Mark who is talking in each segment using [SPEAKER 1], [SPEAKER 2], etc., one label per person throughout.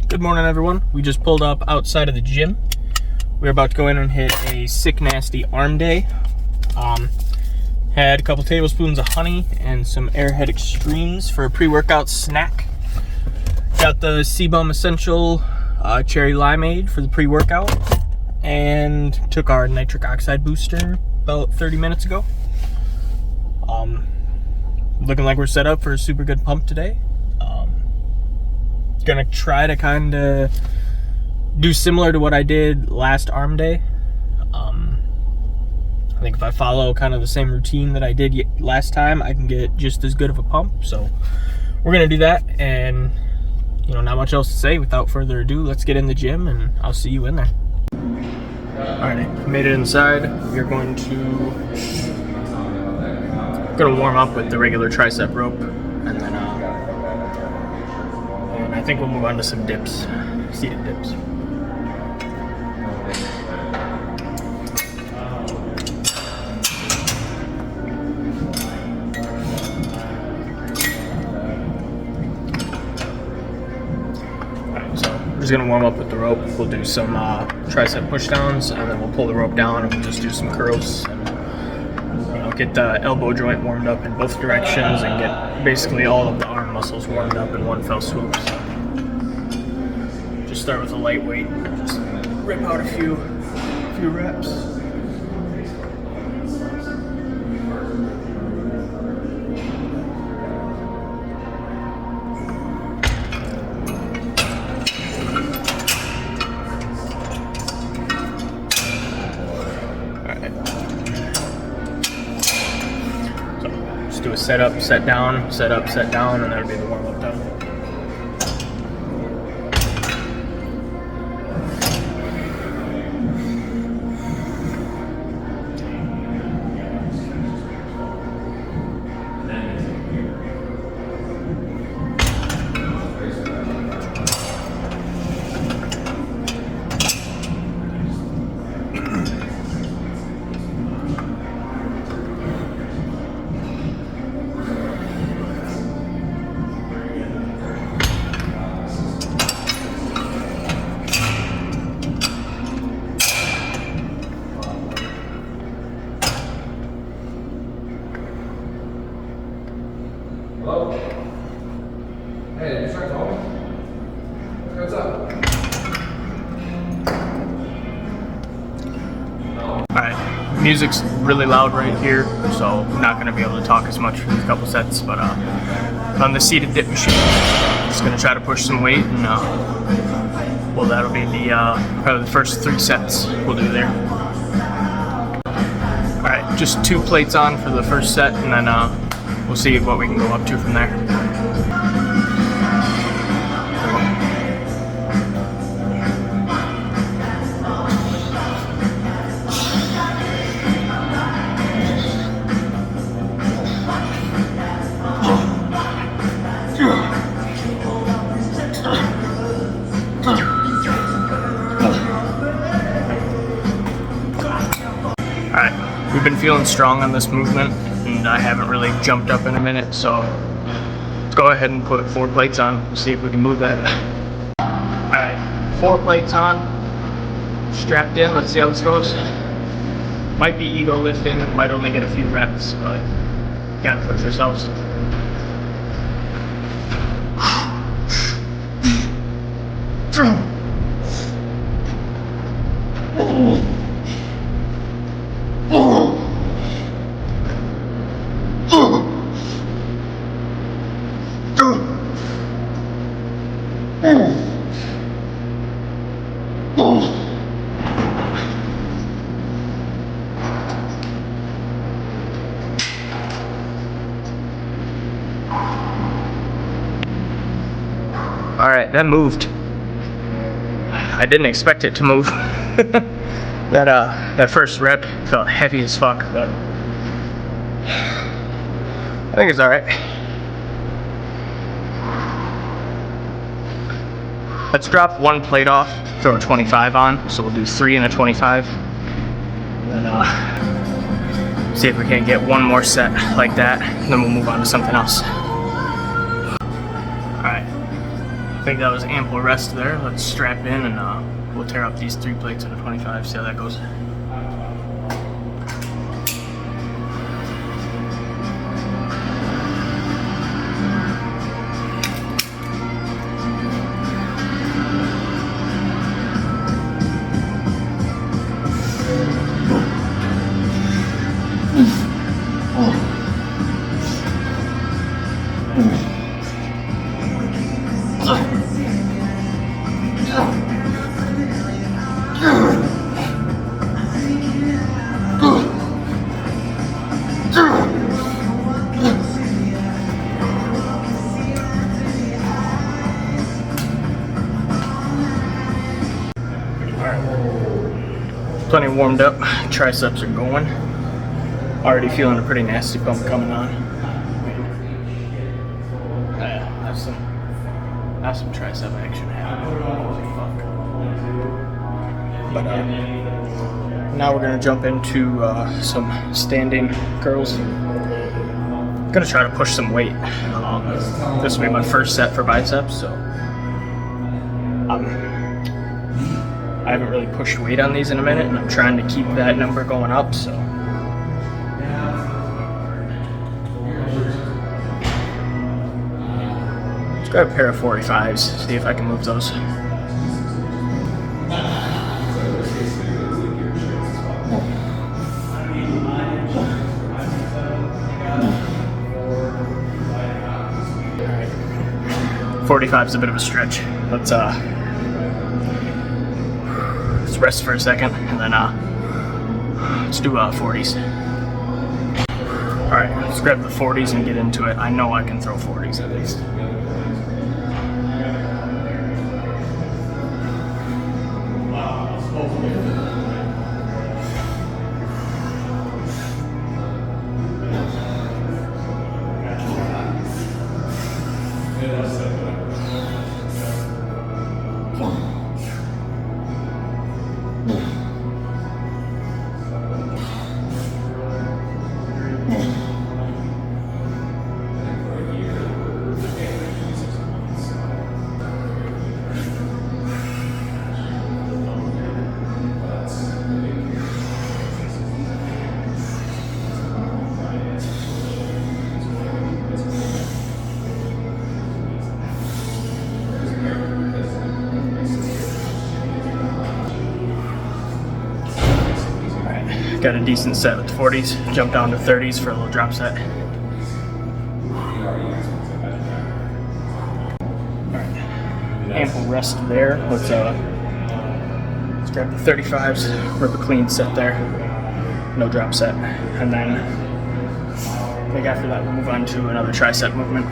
[SPEAKER 1] Good morning, everyone. We just pulled up outside of the gym. We're about to go in and hit a sick nasty arm day. Had a couple tablespoons of honey and some Airhead Extremes for a pre-workout snack. Got the CBum Essential Cherry Limeade for the pre-workout, and took our nitric oxide booster about 30 minutes ago. Looking like we're set up for a super good pump today. Gonna try to kind of do similar to what I did last arm day. I think if I follow kind of the same routine that I did last time, I can get just as good of a pump. So we're gonna do that, and not much else to say. Without further ado, let's get in the gym and I'll see you in there. Alright, made it inside. We're going to warm up with the regular tricep rope, and then I think we'll move on to some dips, seated dips. Alright, so we're just gonna warm up with the rope. We'll do some tricep push downs, and then we'll pull the rope down and we'll just do some curls and get the elbow joint warmed up in both directions and get basically all of the arm muscles warmed up in one fell swoop. So just start with a lightweight, just rip out a few reps. Do a set up, set down, set up, set down, and that'll be the warm up done.
[SPEAKER 2] Hello? Hey, did you try to call me? What's up?
[SPEAKER 1] Alright, music's really loud right here, so I'm not going to be able to talk as much for these couple sets, but on the seated dip machine, just going to try to push some weight, and well, that'll be the probably the first 3 sets we'll do there. Alright, just 2 plates on for the first set, and then we'll see what we can go up to from there. Alright, we've been feeling strong on this movement, and I haven't really jumped up in a minute, so let's go ahead and put 4 plates on. We'll see if we can move that. Alright, 4 plates on, strapped in. Let's see how this goes. Might be ego lifting, might only get a few reps, but gotta push ourselves. Alright, that moved. I didn't expect it to move. That first rep felt heavy as fuck, but I think it's alright. Let's drop 1 plate off, throw a 25 on, so we'll do 3 and a 25. And then see if we can get 1 more set like that, and then we'll move on to something else. Alright, I think that was ample rest there. Let's strap in and we'll tear up these 3 plates in a 25, see how that goes. Plenty warmed up, triceps are going. Already feeling a pretty nasty pump coming on. That's some tricep action happening. Holy fuck. But now we're gonna jump into some standing curls. Gonna try to push some weight. This will be my first set for biceps, so I haven't really pushed weight on these in a minute, and I'm trying to keep that number going up, so. Let's grab a pair of 45s, see if I can move those. Alright. 45 is a bit of a stretch. Let's rest for a second, and then let's do 40s. Alright, let's grab the 40s and get into it. I know I can throw 40s at least. Got a decent set with 40s. Jump down to 30s for a little drop set. Alright. Ample rest there. Let's grab the 35s, rip a clean set there. No drop set. And then I think after that we'll move on to another tricep movement.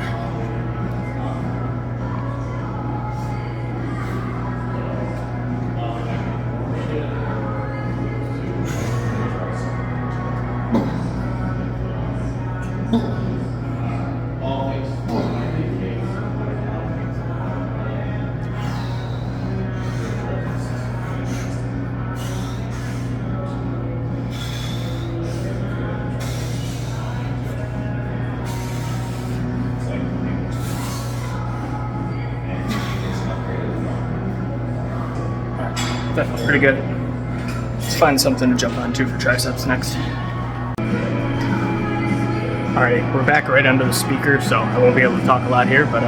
[SPEAKER 1] Definitely pretty good. Let's find something to jump onto for triceps next. Alright, we're back right under the speaker, so I won't be able to talk a lot here, but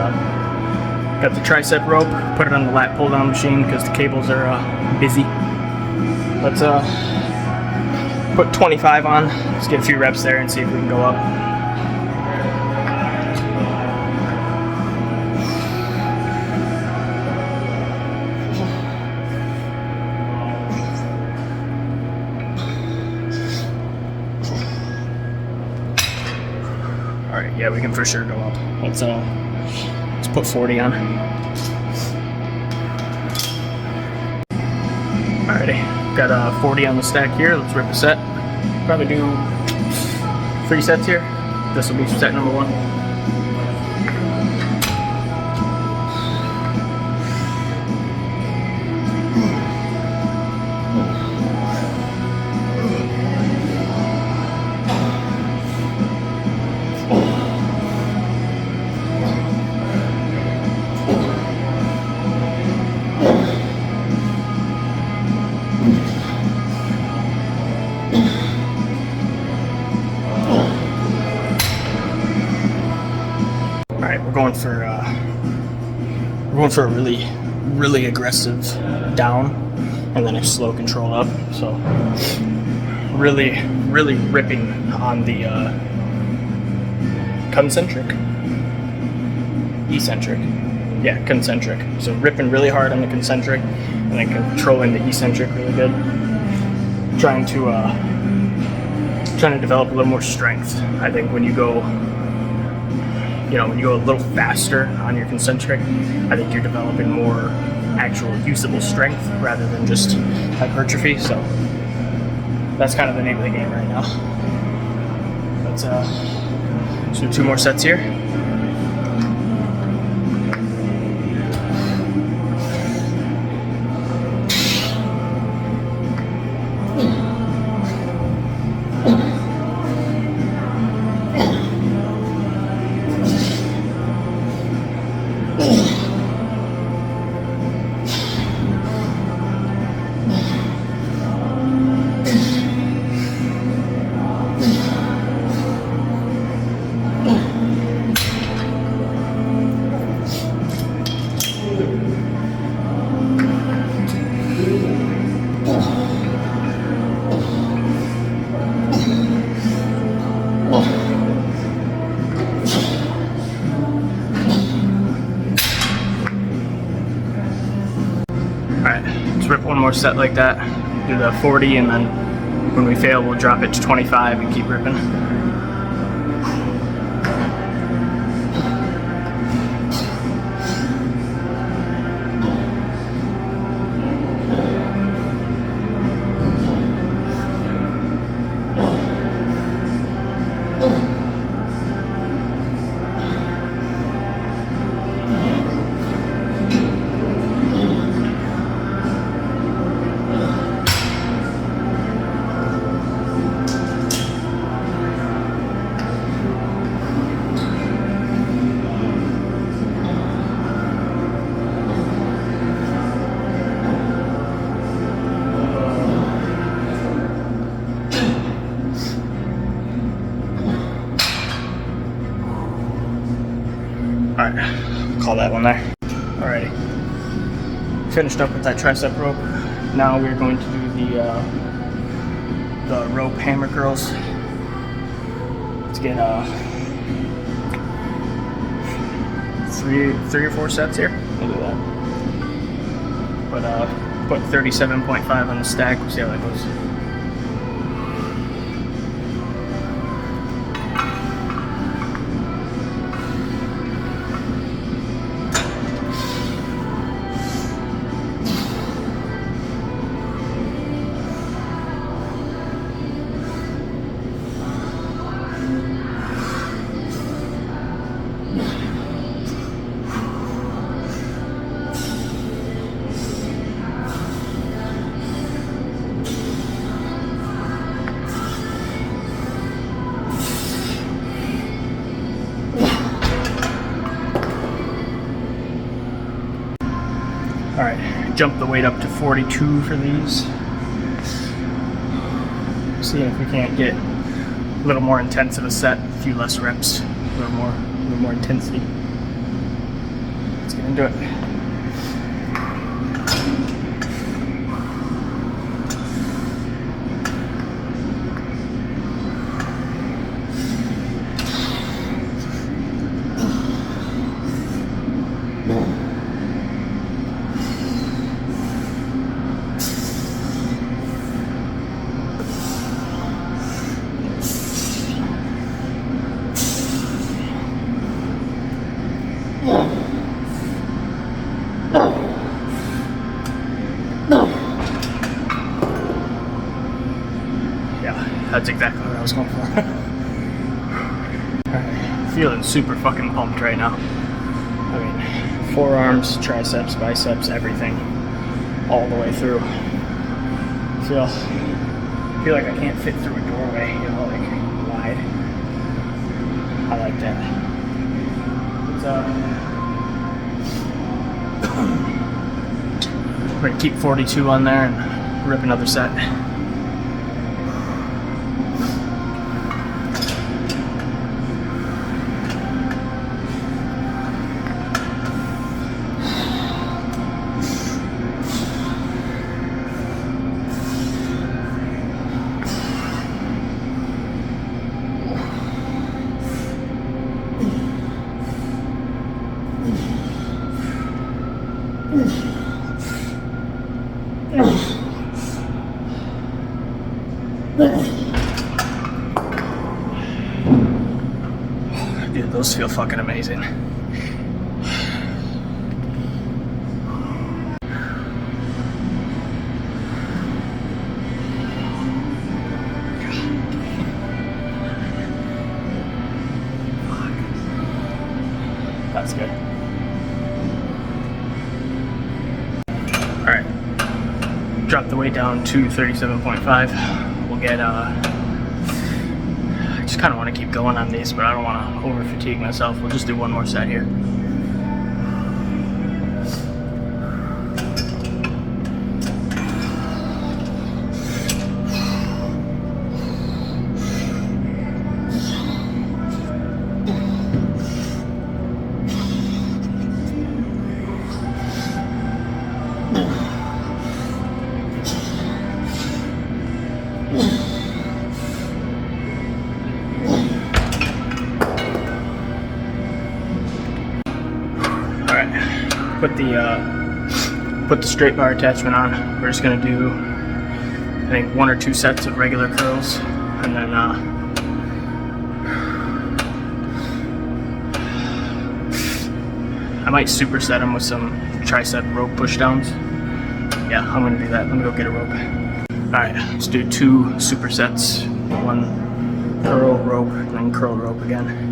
[SPEAKER 1] got the tricep rope, put it on the lat pull down machine because the cables are busy. Let's put 25 on, let's get a few reps there and see if we can go up. Alright, yeah, we can for sure go up. Let's put 40 on. Alrighty, got 40 on the stack here. Let's rip a set. Probably do 3 sets here. This will be set number 1. for a really aggressive down, and then a slow control up. So really ripping on the concentric. So ripping really hard on the concentric, and then controlling the eccentric really good. Trying to develop a little more strength. I think when you go a little faster on your concentric, I think you're developing more actual usable strength rather than just hypertrophy. So that's kind of the name of the game right now. Let's do 2 more sets here. Alright, let's rip one more set like that. Do the 40, and then when we fail, we'll drop it to 25 and keep ripping. Alright, call that one there. Alrighty. Finished up with that tricep rope. Now we're going to do the rope hammer curls. Let's get three or 4 sets here. We'll do that. Put 37.5 on the stack. We'll see how that goes. Alright, jump the weight up to 42 for these. See if we can't get a little more intense of a set, a few less reps, a little more intensity. Let's get into it. Yeah, that's exactly what I was going for. Alright, feeling super fucking pumped right now. I mean, forearms, triceps, biceps, everything, all the way through. Feel like I can't fit through a doorway, you know, like wide. I like that. We're gonna keep 42 on there and rip another set. Dude, those feel fucking amazing. That's good. Alright. Drop the weight down to 37.5. We'll get, I just kind of want to keep going on these, but I don't want to over fatigue myself. We'll just do one more set here. Put the straight bar attachment on. We're just gonna do, I think, 1 or 2 sets of regular curls, and then I might superset them with some tricep rope pushdowns. Yeah, I'm gonna do that. Let me go get a rope. All right, let's do 2 supersets. 1 curl rope, and then curl rope again.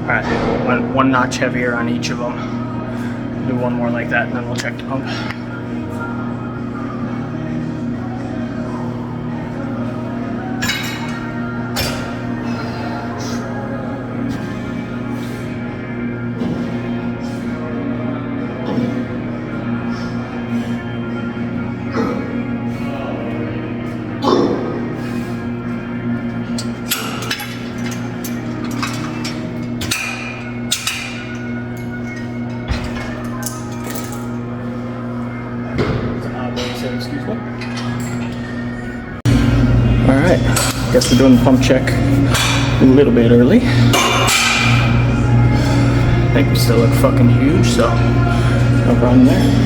[SPEAKER 1] Alright, one notch heavier on each of them. Do one more like that, and then we'll check the pump. Excuse me. Alright, guess we're doing the pump check a little bit early. I think we still look fucking huge, so no problem there.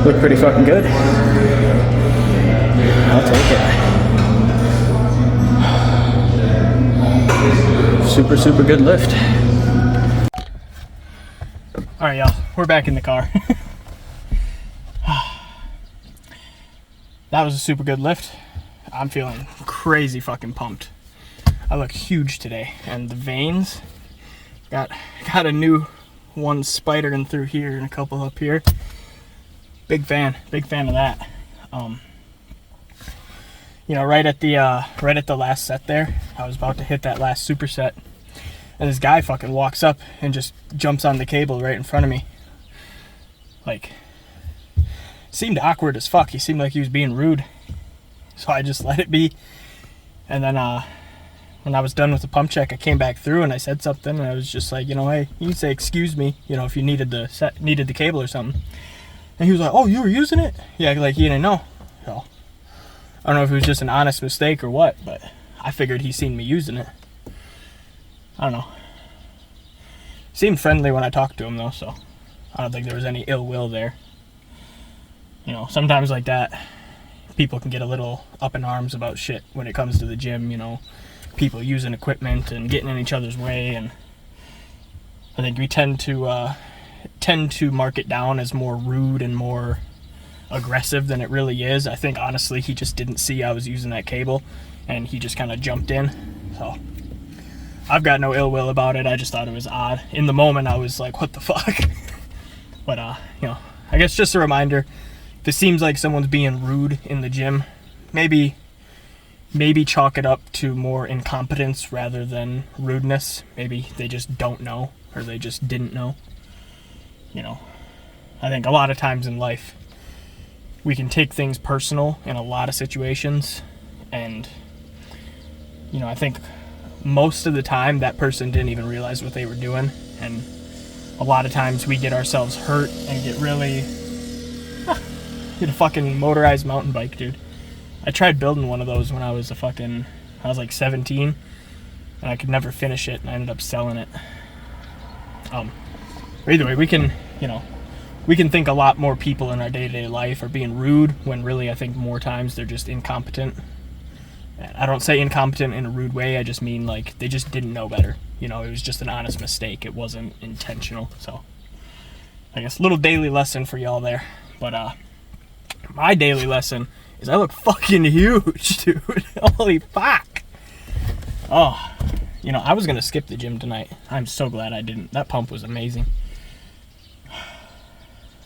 [SPEAKER 1] Look pretty fucking good. I'll take it. Super, super good lift. Alright, y'all. We're back in the car. That was a super good lift. I'm feeling crazy fucking pumped. I look huge today. And the veins, got a new one spidering through here and a couple up here. Big fan of that. You know, right at the last set there, I was about to hit that last superset, and this guy fucking walks up and just jumps on the cable right in front of me. Like, seemed awkward as fuck. He seemed like he was being rude, so I just let it be. And then when I was done with the pump check, I came back through and I said something, and I was just like, hey, you can say excuse me, if you needed the cable or something. And he was like, oh, you were using it? Yeah, like he didn't know. So I don't know if it was just an honest mistake or what, but I figured he seen me using it. I don't know. Seemed friendly when I talked to him though, so I don't think there was any ill will there. Sometimes like that, people can get a little up in arms about shit when it comes to the gym, people using equipment and getting in each other's way, and I think we tend to mark it down as more rude and more aggressive than it really is. I think honestly he just didn't see I was using that cable and he just kind of jumped in. So I've got no ill will about it. I just thought it was odd. In the moment I was like, what the fuck? But I guess just a reminder, if it seems like someone's being rude in the gym, maybe chalk it up to more incompetence rather than rudeness. Maybe they just don't know, or they just didn't know. I think a lot of times in life we can take things personal in a lot of situations, and I think most of the time that person didn't even realize what they were doing, and a lot of times we get ourselves hurt and get a fucking motorized mountain bike, dude. I tried building one of those when I was like 17, and I could never finish it, and I ended up selling it. Either way, we can think a lot more people in our day-to-day life are being rude, when really I think more times they're just incompetent. I don't say incompetent in a rude way, I just mean like they just didn't know better. It was just an honest mistake. It wasn't intentional. So I guess a little daily lesson for y'all there. But my daily lesson is I look fucking huge, dude. Holy fuck. Oh, I was gonna skip the gym tonight. I'm so glad I didn't. That pump was amazing.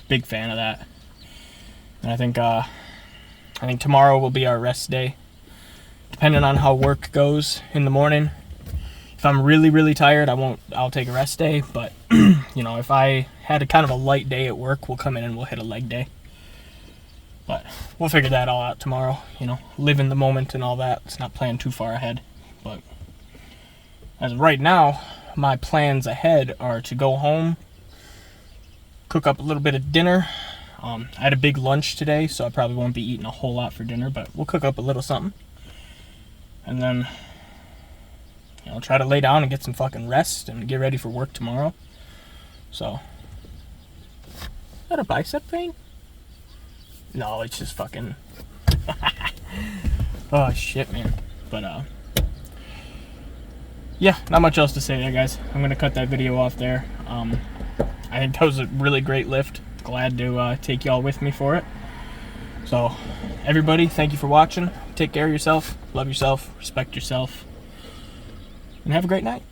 [SPEAKER 1] Big fan of that. And I think tomorrow will be our rest day. Depending on how work goes in the morning. If I'm really, really tired, I'll take a rest day. But, if I had a kind of a light day at work, we'll come in and we'll hit a leg day. But we'll figure that all out tomorrow. Live in the moment and all that. Let's not plan too far ahead. But as of right now, my plans ahead are to go home, cook up a little bit of dinner. I had a big lunch today, so I probably won't be eating a whole lot for dinner, but we'll cook up a little something. And then, try to lay down and get some fucking rest and get ready for work tomorrow. So, is that a bicep thing? No, it's just fucking... Oh, shit, man. But, yeah, not much else to say there, guys. I'm going to cut that video off there. I think that was a really great lift. Glad to take y'all with me for it. So, everybody, thank you for watching. Take care of yourself, love yourself, respect yourself, and have a great night.